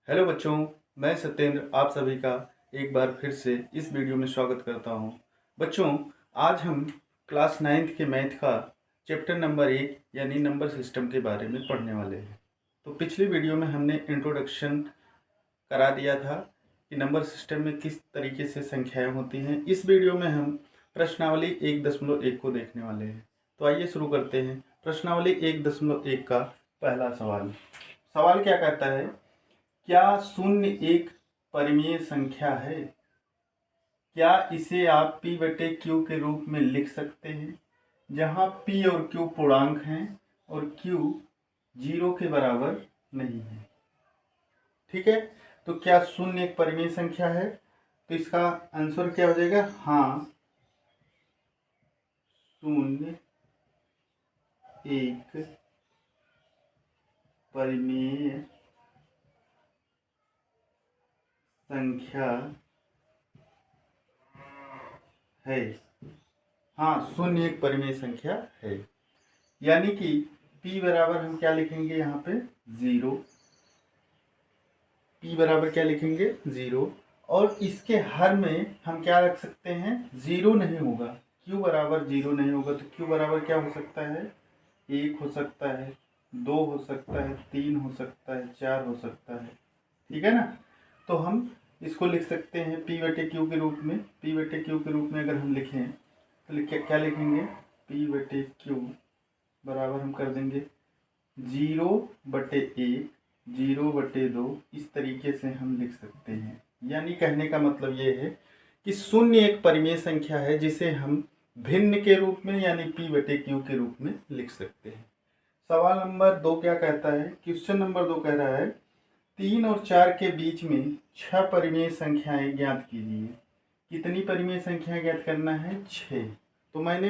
Hello बच्चों, मैं सत्येंद्र आप सभी का एक बार फिर से इस वीडियो में स्वागत करता हूं। बच्चों, आज हम क्लास 9th के मैथ का चैप्टर नंबर 1 यानी नंबर सिस्टम के बारे में पढ़ने वाले हैं। तो पिछली वीडियो में हमने इंट्रोडक्शन करा दिया था कि नंबर सिस्टम में किस तरीके से संख्याएं होती हैं। इस वीडियो में हम प्रश्नावली 1.1 को देखने वाले हैं। तो आइए शुरू करते हैं। प्रश्नावली 1.1 का पहला सवाल। सवाल क्या कहता है? क्या शून्य एक परिमेय संख्या है? क्या इसे आप p बटे क्यू के रूप में लिख सकते हैं, जहां p और q पूर्णांक हैं और q 0 के बराबर नहीं है। ठीक है, तो क्या शून्य एक परिमेय संख्या है? तो इसका आंसर क्या हो जाएगा? हाँ, शून्य एक परिमेय संख्या है। हाँ, शून्य एक परिमेय संख्या है, यानी कि p बराबर हम क्या लिखेंगे यहाँ पे? 0। p बराबर क्या लिखेंगे? 0। और इसके हर में हम क्या रख सकते हैं? 0 नहीं होगा। q बराबर 0 नहीं होगा तो q बराबर क्या हो सकता है? 1 हो सकता है, 2 हो सकता है, 3 हो सकता है, 4 हो सकता है। ठीक है ना? तो हम इसको लिख सकते हैं p बटे क्यू के रूप में। p बटे क्यू के रूप में अगर हम लिखें तो क्या लिखेंगे? p बटे क्यू बराबर हम कर देंगे 0/1, 0/2। इस तरीके से हम लिख सकते हैं। यानी कहने का मतलब ये है कि शून्य एक परिमेय संख्या है जिसे हम भिन्न के रूप में यानी p बटे क्यू के रूप में लिख सकते हैं। सवाल नंबर 2 क्या कहता है? क्वेश्चन नंबर 2 कह रहा है 3 और 4 के बीच में 6 परिमेय संख्याएं ज्ञात कीजिए। कितनी परिमेय संख्या ज्ञात करना है? 6। तो मैंने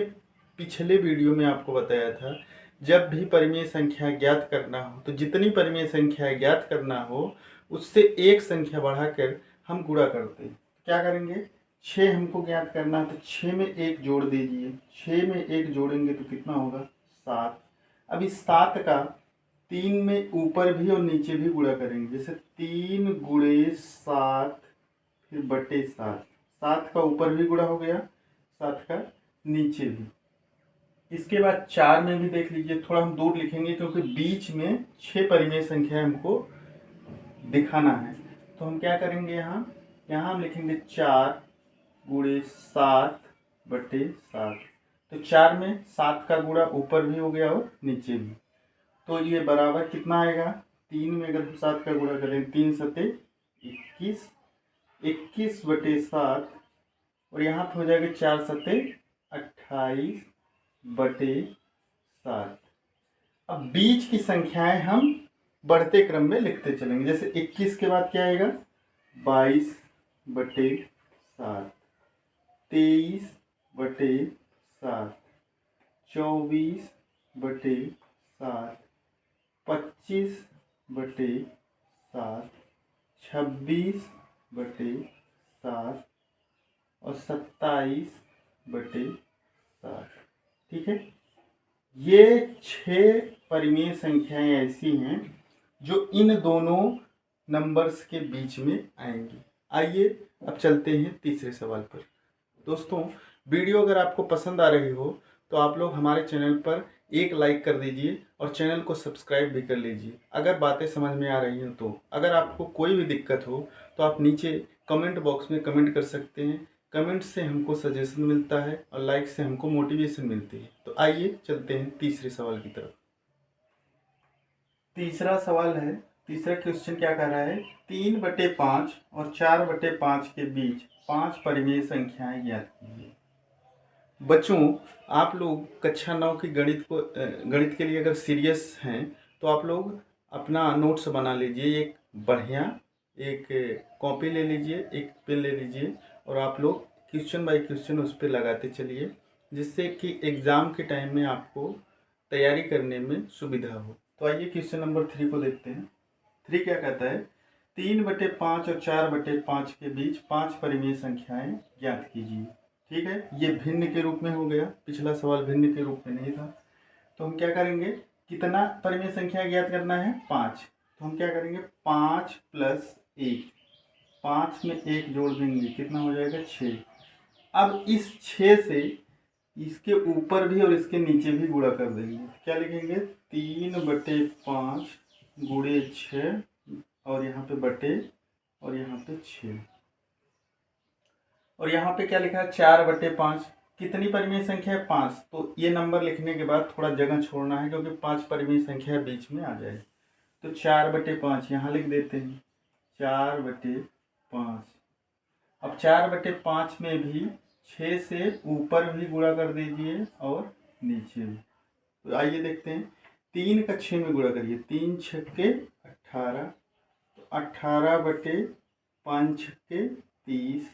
पिछले वीडियो में आपको बताया था, जब भी परिमेय संख्या ज्ञात करना हो तो जितनी परिमेय संख्या ज्ञात करना हो उससे एक संख्या बढ़ाकर हम गुणा करते हैं। क्या करेंगे? 6 हमको ज्ञात करना है तो 6 में 1 जोड़ दीजिए। 6 में 1 जोड़ेंगे तो कितना होगा? 7। अब इस 7 का 3 में ऊपर भी और नीचे भी गुणा करेंगे। जैसे 3 गुणे 7 फिर बटे 7। 7 का ऊपर भी गुणा हो गया, 7 का नीचे भी। इसके बाद 4 में भी देख लीजिए, थोड़ा हम दूर लिखेंगे क्योंकि बीच में 6 परिमेय संख्या हमको दिखाना है। तो हम क्या करेंगे? यहाँ हम लिखेंगे 4 गुणे 7 बटे 7। तो 4 में 7 का गुणा ऊपर भी हो गया और नीचे भी। तो ये बराबर कितना आएगा? 3 में अगर हम 7 का गुणा करें, 3 सते 21, 21 बटे 7 और यहाँ पे हो जाएगा 4 सते 28 बटे 7। अब बीच की संख्याएं हम बढ़ते क्रम में लिखते चलेंगे। जैसे 21 के बाद क्या आएगा? 22 बटे 7, 23 बटे 7, 24 बटे 7, 25 बटे 7, 26 बटे 7 और 27 बटे 7। ठीक है, ये 6 परिमेय संख्याएं ऐसी हैं जो इन दोनों नंबर्स के बीच में आएंगी। आइए अब चलते हैं तीसरे सवाल पर। दोस्तों, वीडियो अगर आपको पसंद आ रही हो तो आप लोग हमारे चैनल पर एक लाइक कर दीजिए और चैनल को सब्सक्राइब भी कर लीजिए अगर बातें समझ में आ रही हैं तो। अगर आपको कोई भी दिक्कत हो तो आप नीचे कमेंट बॉक्स में कमेंट कर सकते हैं। कमेंट से हमको सजेशन मिलता है और लाइक से हमको मोटिवेशन मिलती है। तो आइए चलते हैं तीसरे सवाल की तरफ। तीसरा सवाल है, तीसरा क्वेश्चन क्या कह रहा है? 3/5 और 4/5 के बीच 5 परिमेय संख्याएं ज्ञात कीजिए। बच्चों, आप लोग कक्षा 9 की गणित के लिए अगर सीरियस हैं तो आप लोग अपना नोट्स बना लीजिए। एक बढ़िया एक कॉपी ले लीजिए, एक पेन ले लीजिए और आप लोग क्वेश्चन बाय क्वेश्चन उस पर लगाते चलिए, जिससे कि एग्ज़ाम के टाइम में आपको तैयारी करने में सुविधा हो। तो आइए क्वेश्चन नंबर 3 को देखते हैं। 3 क्या कहता है? 3/5 और 4/5 के बीच 5 परिमेय संख्याएं ज्ञात कीजिए। ठीक है, ये भिन्न के रूप में हो गया, पिछला सवाल भिन्न के रूप में नहीं था। तो हम क्या करेंगे? कितना परिमेय संख्या ज्ञात करना है? 5। तो हम क्या करेंगे, 5 प्लस 1, 5 में 1 जोड़ देंगे, कितना हो जाएगा 6। अब इस 6 से इसके ऊपर भी और इसके नीचे भी गुणा कर देंगे। क्या लिखेंगे, 3/5 गुणे 6 और यहाँ पे बटे और यहाँ पे 6 और यहाँ पे क्या लिखा है 4/5। कितनी परिमेय संख्या है, 5। तो ये नंबर लिखने के बाद थोड़ा जगह छोड़ना है क्योंकि 5 परिमेय संख्या बीच में आ जाए। तो 4/5 यहाँ लिख देते हैं, 4/5। अब 4/5 में भी 6 से ऊपर भी गुणा कर दीजिए और नीचे भी। तो आइए देखते हैं, 3 का 6 में गुणा करिए, 3 छक्के 18, तो 18/5 छक्के 30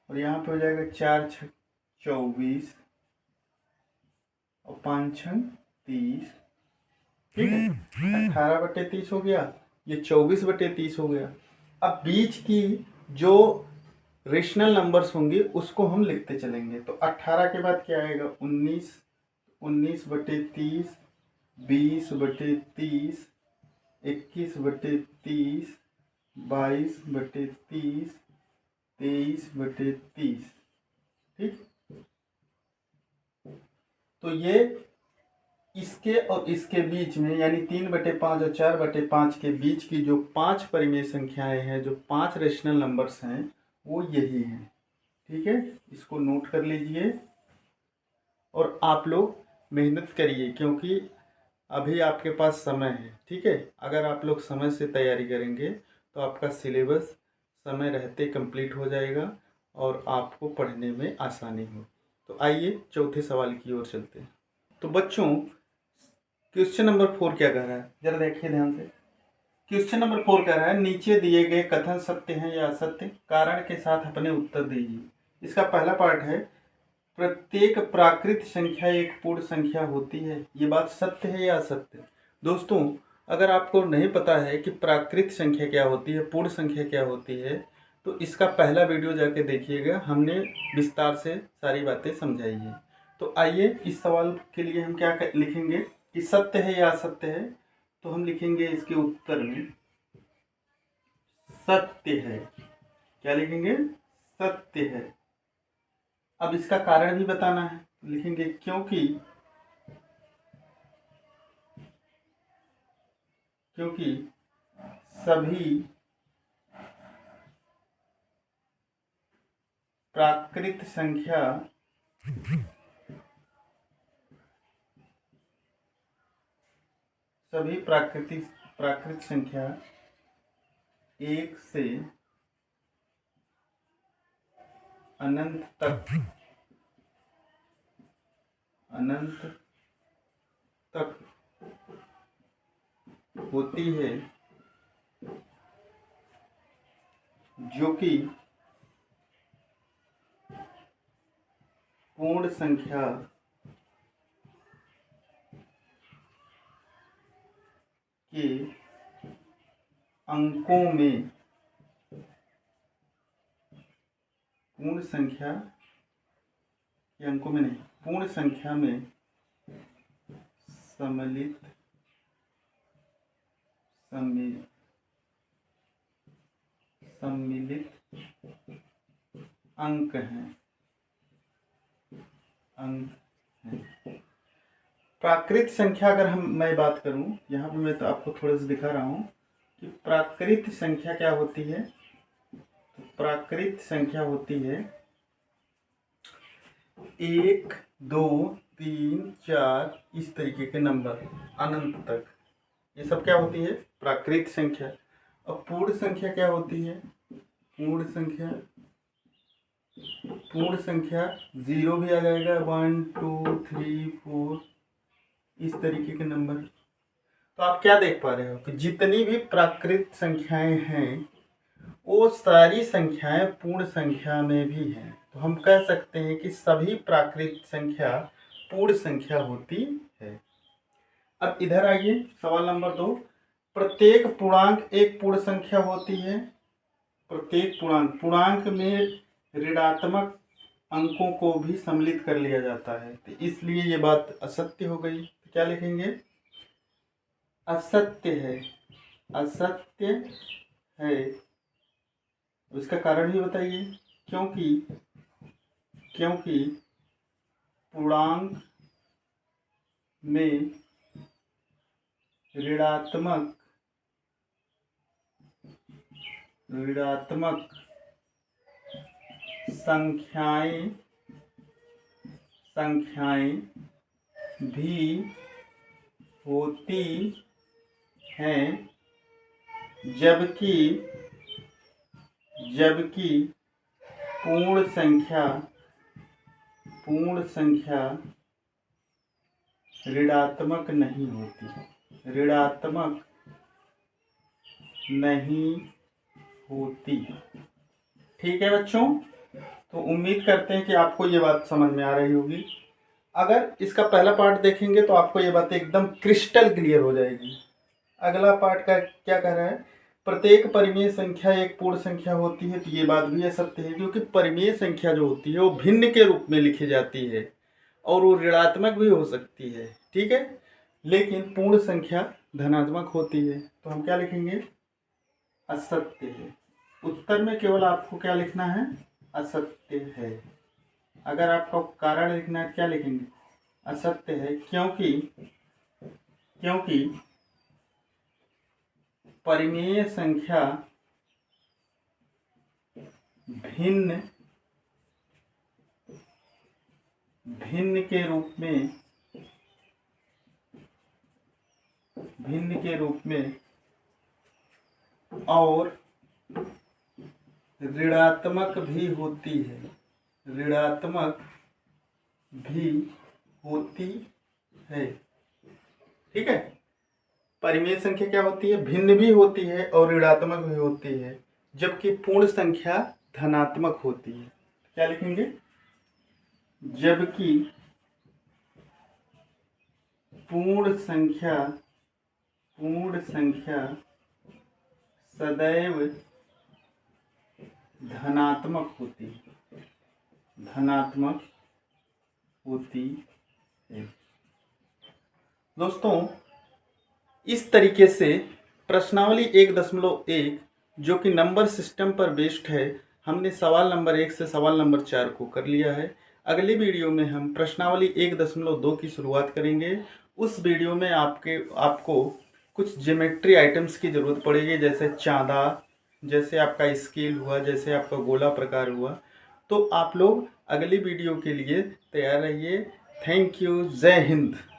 और यहाँ पे हो जाएगा 4 छक 24 और 5 छक 30। ठीक है, 18/30 हो गया, ये 24/30 हो गया। अब बीच की जो रेशनल नंबर्स होंगे उसको हम लिखते चलेंगे। तो 18 के बाद क्या आएगा, 19, 19/30, 20/30, 21/30, 22/30, 23/30। ठीक, तो ये इसके और इसके बीच में यानी 3/5 और 4/5 के बीच की जो 5 परिमेय संख्याएं हैं, जो 5 रेशनल नंबर्स हैं, वो यही हैं। ठीक है, इसको नोट कर लीजिए और आप लोग मेहनत करिए क्योंकि अभी आपके पास समय है। ठीक है, अगर आप लोग समय से तैयारी करेंगे तो आपका सिलेबस समय रहते कंप्लीट हो जाएगा और आपको पढ़ने में आसानी हो। तो आइए चौथे सवाल की ओर चलते हैं। तो बच्चों, क्वेश्चन नंबर 4 क्या कह रहा है, जरा देखिए ध्यान से। क्वेश्चन नंबर 4 कह रहा है, नीचे दिए गए कथन सत्य हैं या असत्य, कारण के साथ अपने उत्तर दीजिए। इसका पहला पार्ट है, प्रत्येक प्राकृत संख्या एक पूर्ण संख्या होती है। ये बात सत्य है या असत्य? दोस्तों, अगर आपको नहीं पता है कि प्राकृत संख्या क्या होती है, पूर्ण संख्या क्या होती है, तो इसका पहला वीडियो जाके देखिएगा, हमने विस्तार से सारी बातें समझाई है। तो आइए इस सवाल के लिए हम क्या लिखेंगे कि सत्य है या असत्य है। तो हम लिखेंगे इसके उत्तर में सत्य है। क्या लिखेंगे, सत्य है। अब इसका कारण भी बताना है, लिखेंगे क्योंकि सभी प्राकृत संख्या प्राकृत संख्या 1 से अनंत तक होती है, जो कि पूर्ण संख्या के अंकों में, पूर्ण संख्या के अंकों में नहीं, पूर्ण संख्या में सम्मिलित अंक हैं। प्राकृत संख्या अगर मैं बात करूं, यहाँ पे मैं तो आपको थोड़ा सा दिखा रहा हूं कि प्राकृत संख्या क्या होती है। तो प्राकृत संख्या होती है 1, 2, 3, 4 इस तरीके के नंबर अनंत तक, ये सब क्या होती है, प्राकृत संख्या। अब पूर्ण संख्या क्या होती है, पूर्ण संख्या 0 भी आ जाएगा, 1, 2, 3, 4 इस तरीके के नंबर। तो आप क्या देख पा रहे हो कि जितनी भी प्राकृत संख्याएं हैं वो सारी संख्याएं पूर्ण संख्या में भी हैं। तो हम कह सकते हैं कि सभी प्राकृत संख्या पूर्ण संख्या होती है। अब इधर आइए, सवाल नंबर 2, प्रत्येक पूर्णांक एक पूर्ण संख्या होती है। प्रत्येक पूर्णांक में ऋणात्मक अंकों को भी सम्मिलित कर लिया जाता है, तो इसलिए ये बात असत्य हो गई। तो क्या लिखेंगे, असत्य है। असत्य है। उसका कारण भी बताइए। क्योंकि पूर्णांक में ऋणात्मक संख्याएं भी होती हैं, जबकि पूर्ण संख्या ऋणात्मक नहीं होती। ठीक है बच्चों, तो उम्मीद करते हैं कि आपको ये बात समझ में आ रही होगी। अगर इसका पहला पार्ट देखेंगे तो आपको ये बात एकदम क्रिस्टल क्लियर हो जाएगी। अगला पार्ट का क्या कह रहा है, प्रत्येक परिमेय संख्या एक पूर्ण संख्या होती है, तो ये बात भी असत्य है, क्योंकि परिमेय संख्या जो होती है वो भिन्न के रूप में लिखी जाती है और वो ऋणात्मक भी हो सकती है। ठीक है, लेकिन पूर्ण संख्या धनात्मक होती है, तो हम क्या लिखेंगे, असत्य है। उत्तर में केवल आपको क्या लिखना है, असत्य है। अगर आपको कारण लिखना है क्या लिखेंगे, असत्य है, क्योंकि परिमेय संख्या भिन्न के रूप में और ऋणात्मक भी होती है। ठीक है, परिमेय संख्या क्या होती है, भिन्न भी होती है और ऋणात्मक भी होती है, जबकि पूर्ण संख्या धनात्मक होती है। क्या लिखेंगे, जबकि पूर्ण संख्या सदैव धनात्मक होती है। दोस्तों, इस तरीके से प्रश्नावली 1.1 जो कि नंबर सिस्टम पर बेस्ड है, हमने सवाल नंबर 1 से सवाल नंबर 4 को कर लिया है। अगली वीडियो में हम प्रश्नावली 1.2 की शुरुआत करेंगे। उस वीडियो में आपको कुछ ज्योमेट्री आइटम्स की ज़रूरत पड़ेगी, जैसे चांदा, जैसे आपका स्केल हुआ, जैसे आपका गोला प्रकार हुआ। तो आप लोग अगली वीडियो के लिए तैयार रहिए। Thank you. जय हिंद।